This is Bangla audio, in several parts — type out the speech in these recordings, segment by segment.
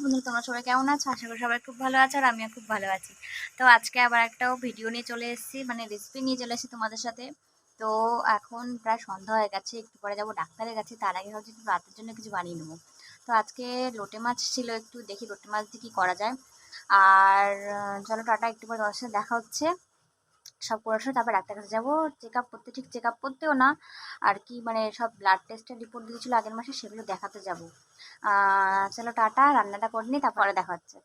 বন্ধু, তোমরা সবাই কেমন আছো? আশা করি সবাই খুব ভালো আছে আর আমিও খুব ভালো আছি। তো আজকে আবার একটা ভিডিও নিয়ে চলে এসেছি, মানে রেসিপি নিয়ে চলে এসেছি তোমাদের সাথে। তো এখন প্রায় সন্ধ্যা হয়ে গেছে, একটু পরে যাবো ডাক্তারের কাছে, তার আগে হচ্ছে একটু রাতের জন্য কিছু বানিয়ে নেবো। তো আজকে লোটে মাছ ছিল, একটু দেখি লোটে মাছ দিয়ে কী করা যায়। আর চলো টাটা, একটু পরে তোমার সাথে দেখা হচ্ছে। সব করে আসলে তারপর ডাক্তার কাছে যাবো চেক আপ করতে, ঠিক চেক আপ করতেও না আর কি, মানে সব ব্লাড টেস্টের রিপোর্ট দিয়েছিল আগের মাসে, সেগুলো দেখাতে যাবো। চলো টাটা, রান্নাটা করে নিই, তারপরে দেখা হচ্ছে।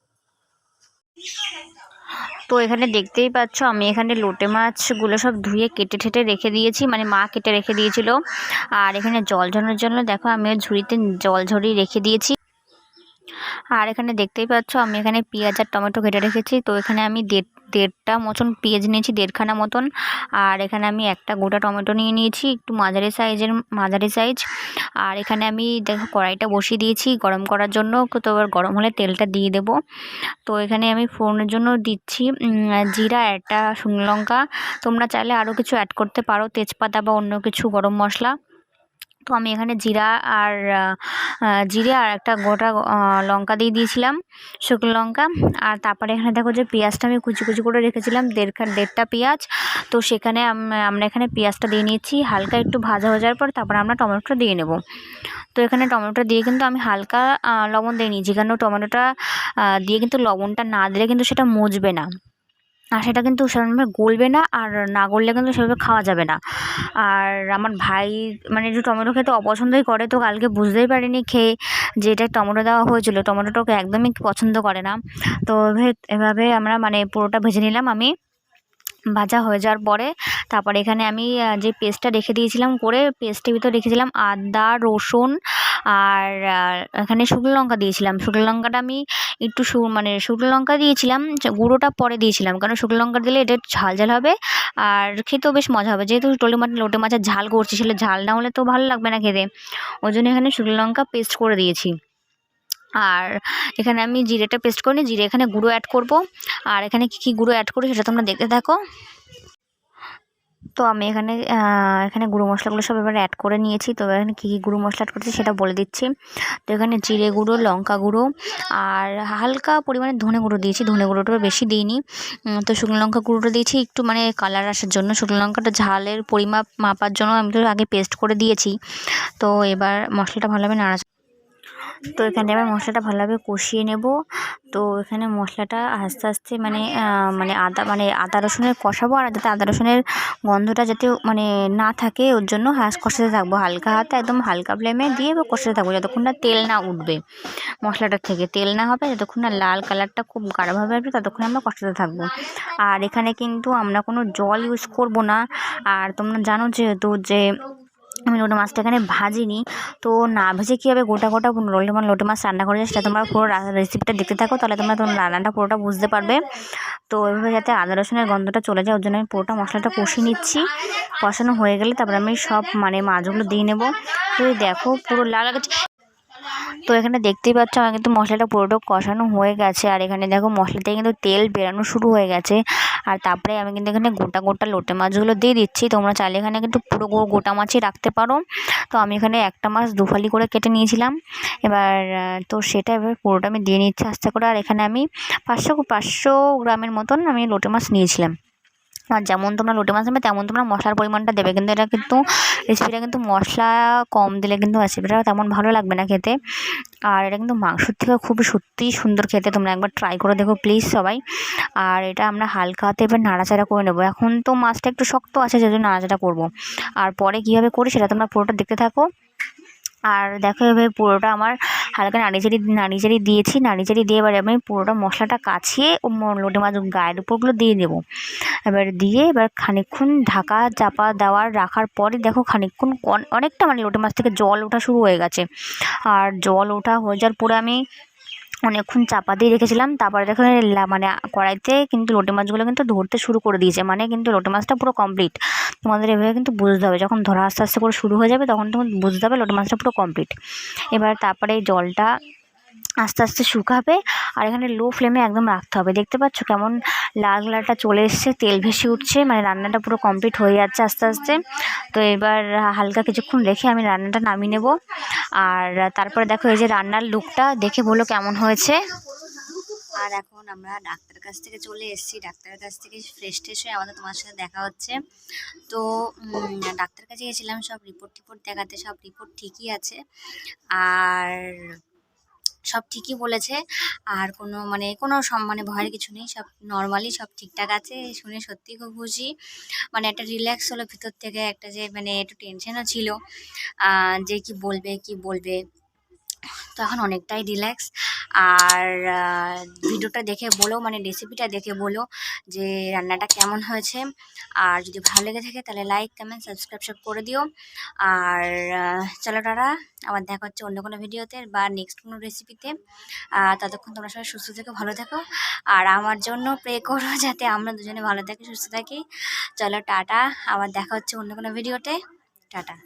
তো এখানে দেখতেই পাচ্ছ, আমি এখানে লোটে মাছগুলো সব ধুয়ে কেটে ঠেটে রেখে দিয়েছি, মানে মা কেটে রেখে দিয়েছিল। আর এখানে জল ঝরানোর জন্য দেখো আমি ঝুড়িতে জল ঝরিয়ে রেখে দিয়েছি। আর এখানে দেখতেই পাচ্ছ আমি এখানে পেঁয়াজ আর টমেটো কেটে রেখেছি। তো এখানে আমি দেড়টা মতন পেঁয়াজ নিয়েছি, দেড়খানা মতন। আর এখানে আমি একটা গোটা টমেটো নিয়ে নিয়েছি, একটু মাঝারি সাইজ। আর এখানে আমি দেখো কড়াইটা বসিয়ে দিয়েছি গরম করার জন্য। তো এবার গরম হলে তেলটা দিয়ে দেবো। তো এখানে আমি ফোড়নের জন্য দিচ্ছি জিরা, একটা শুকনো লঙ্কা। তোমরা চাইলে আরও কিছু অ্যাড করতে পারো, তেজপাতা বা অন্য কিছু গরম মশলা। তো আমি এখানে জিরে আর একটা গোটা লঙ্কা দিয়েছিলাম, শুকনো লঙ্কা। আর তারপরে এখানে দেখো যে পেঁয়াজটা আমি কুচি কুচি করে রেখেছিলাম, দেড়টা পেঁয়াজ। তো সেখানে আমরা এখানে পেঁয়াজটা দিয়ে নিয়েছি, হালকা একটু ভাজা হয়ে যাওয়ার পর তারপর আমরা টমেটোটা দিয়ে নেব। তো এখানে টমেটো দিয়ে কিন্তু আমি হালকা লবণ দিয়ে নিয়েছি, কারণ টমেটোটা দিয়ে কিন্তু লবণটা না দিলে কিন্তু সেটা মজবে না, আর সেটা কিন্তু সেরকমভাবে গলবে না, আর না গললে কিন্তু সেভাবে খাওয়া যাবে না। আর আমার ভাই মানে একটু টমেটো খেতে অপছন্দই করে, তো কালকে বুঝতেই পারিনি খেয়ে যে এটা টমেটো দেওয়া হয়েছিল। টমেটোটা ওকে একদমই পছন্দ করে না। তো এভাবে আমরা মানে পুরোটা ভেজে নিলাম আমি। ভাজা হয়ে যাওয়ার পরে তারপরে এখানে আমি যে পেস্টটা রেখে দিয়েছিলাম করে, পেস্টের ভিতর রেখেছিলাম আদা, রসুন আর এখানে শুকনো লঙ্কা দিয়েছিলাম। শুকনো লঙ্কাটা আমি একটু মানে শুকনো লঙ্কা দিয়েছিলাম, গুঁড়োটা পরে দিয়েছিলাম, কারণ শুকনো লঙ্কা দিলে এটা ঝাল ঝাল হবে আর খেতেও বেশ মজা হবে। যেহেতু লোটে মাছের ঝাল করছি, সেটা ঝাল না হলে তো ভালো লাগবে না খেতে, ওই জন্য এখানে শুকনো লঙ্কা পেস্ট করে দিয়েছি। আর এখানে আমি জিরেটা পেস্ট করে নিই, জিরে এখানে গুঁড়ো অ্যাড করব। আর এখানে কী গুঁড়ো অ্যাড করি সেটা তোমরা দেখতে থাকো। তো আমি এখানে গুঁড়ো মশলাগুলো সব এবার অ্যাড করে নিয়েছি। তো এখানে কী গুঁড়ো মশলা অ্যাড করছি সেটা বলে দিচ্ছি। তো এখানে জিরে গুঁড়ো, লঙ্কা গুঁড়ো আর হালকা পরিমাণে ধনে গুঁড়ো দিয়েছি, ধনে গুঁড়োটা বেশি দিইনি। তো শুকনো লঙ্কা গুঁড়োটা দিয়েছি একটু মানে কালার আসার জন্য, শুকনো লঙ্কাটা ঝালের পরিমাপ মাপার জন্য আমি তো আগে পেস্ট করে দিয়েছি। তো এবার মশলাটা ভালোভাবে তো এখানে আবার মশলাটা ভালোভাবে কষিয়ে নেব। তো এখানে মশলাটা আস্তে আস্তে মানে আদা রসুনের কষাবো, আর যাতে আদা রসুনের গন্ধটা যাতে মানে না থাকে, ওর জন্য কষাতে থাকবো হালকা হাতে, একদম হালকা ফ্লেমে দিয়ে কষাতে থাকবো যতক্ষণ না তেল না উঠবে, মশলাটার থেকে তেল না হবে, যতক্ষণ না লাল কালারটা খুব গাঢ়ভাবে আসবে ততক্ষণ আমরা কষাতে থাকবো। আর এখানে কিন্তু আমরা কোনো জল ইউজ করব না। আর তোমরা জানো যেহেতু যে আমি লোটে মাছটা এখানে ভাজিনি, তো না ভেজে কীভাবে গোটা গোটা লোটে মাছ রান্না করে যায় সেটা তোমরা পুরো রেসিপিটা দেখতে থাকো, তাহলে তোমরা রান্নাটা পুরোটা বুঝতে পারবে। তো এভাবে যাতে আদা রসুনের গন্ধটা চলে যায় ওর জন্য আমি পুরোটা মশলাটা কষিয়ে নিচ্ছি। কষানো হয়ে গেলে তারপরে আমি সব মানে মাছগুলো দিয়ে নেবো। তো দেখো পুরো লাল গেছে। তো এখানে দেখতেই পাচ্ছ আমার কিন্তু মশলাটা পুরোটা কষানো হয়ে গেছে। আর এখানে দেখো মশলা থেকে কিন্তু তেল বেরানো শুরু হয়ে গেছে। আর তারপরে আমি কিন্তু এখানে গোটা গোটা লোটে মাছগুলো দিয়ে দিচ্ছি। তোমরা চাইলে এখানে কিন্তু পুরো গোটা মাছই রাখতে পারো। তো আমি এখানে একটা মাছ দুফালি করে কেটে নিয়েছিলাম। এবার তো সেটা এবার পুরোটা আমি দিয়ে নিচ্ছি আস্তে করে। আর এখানে আমি 500 গ্রামের মতন আমি লোটে মাছ নিয়েছিলাম। আর যেমন তোমরা লোটে মাছ নেবে তেমন তোমরা মশলার পরিমাণটা দেবে, কিন্তু এটা কিন্তু রেসিপিটা কিন্তু মশলা কম দিলে কিন্তু রেসিপিটা তেমন ভালো লাগবে না খেতে। আর এটা কিন্তু মাংসর থেকে খুবই সত্যিই সুন্দর খেতে, তোমরা একবার ট্রাই করে দেখো প্লিজ সবাই। আর এটা আমরা হালকা হাতে এবার নাড়াচাড়া করে নেবো। এখন তো মাছটা একটু শক্ত আছে, সেজন্য নাড়াচাড়া করবো। আর পরে কীভাবে করি সেটা তোমরা পুরোটা দেখতে থাকো। আর দেখো এভাবে পুরোটা আমার হালকা নাড়িচাড়ি দিয়েছি, নাড়িচাড়ি দিয়ে এবার আমি পুরোটা মশলাটা কাছিয়ে লোটে মাছ গায়ের উপরগুলো দিয়ে দেবো। এবার খানিকক্ষণ ঢাকা চাপা রাখার পরে দেখো খানিকক্ষণ অনেকটা মানে লোটে মাছ থেকে জল ওঠা শুরু হয়ে গেছে। আর জল ওঠা হয়ে যাওয়ার পরে আমি অনেকক্ষণ চাপা দিয়ে রেখেছিলাম। তারপরে দেখো মানে কড়াইতে কিন্তু লোটে মাছগুলো কিন্তু ধরতে শুরু করে দিয়েছে, মানে কিন্তু লোটে মাছটা পুরো কমপ্লিট। তোমাদের এভাবে কিন্তু বুঝতে হবে, যখন ধরা আস্তে আস্তে করে শুরু হয়ে যাবে তখন তুমি বুঝতে হবে লোটে মাছটা পুরো কমপ্লিট। এবার তারপরে জলটা আস্তে আস্তে শুকাবে। আর এখানে লো ফ্লেমে একদম রাখতে হবে। দেখতে পাচ্ছ কেমন লাল কালারটা চলে এসছে, তেল ভেসে উঠছে, মানে রান্নাটা পুরো কমপ্লিট হয়ে যাচ্ছে আস্তে আস্তে। তো এবার হালকা কিছুক্ষণ রেখে আমি রান্নাটা নামিয়ে নেব। আর তারপরে দেখো এই যে রান্নার লুকটা দেখে বলো কেমন হয়েছে। আর এখন আমরা ডাক্তারের কাছ থেকে চলে এসেছি, ডাক্তারের কাছ থেকে ফ্রেশ ট্রেশ হয়ে আমাদের তোমার সাথে দেখা হচ্ছে। তো ডাক্তারের কাছে গেছিলাম সব রিপোর্ট দেখাতে, সব রিপোর্ট ঠিকই আছে, আর সব ঠিকই বলেছে। আর কোনো ভয়ের কিছু নেই, সব নর্মালি সব ঠিকঠাক আছে। শুনে সত্যিই খুব খুশি, মানে একটা রিল্যাক্স হলো ভিতর থেকে, একটা যে মানে একটু টেনশনও ছিল যে কি বলবে। তো এখন অনেকটাই রিল্যাক্স। আর ভিডিওটা দেখে বলো, মানে রেসিপিটা দেখে বলো যে রান্নাটা কেমন হয়েছে। আর যদি ভালো লেগে থাকে তাহলে লাইক কমেন্ট সাবস্ক্রাইব সব করে দিও। আর চলো টাটা, আবার দেখা হচ্ছে অন্য কোনো ভিডিওতে বা নেক্সট কোনো রেসিপিতে। ততক্ষণ তোমরা সবাই সুস্থ থেকো, ভালো থেকো, আর আমার জন্য প্রে করো যাতে আমরা দুজনে ভালো থাকি, সুস্থ থাকি। চলো টাটা, আবার দেখা হচ্ছে অন্য কোনো ভিডিওতে। টাটা।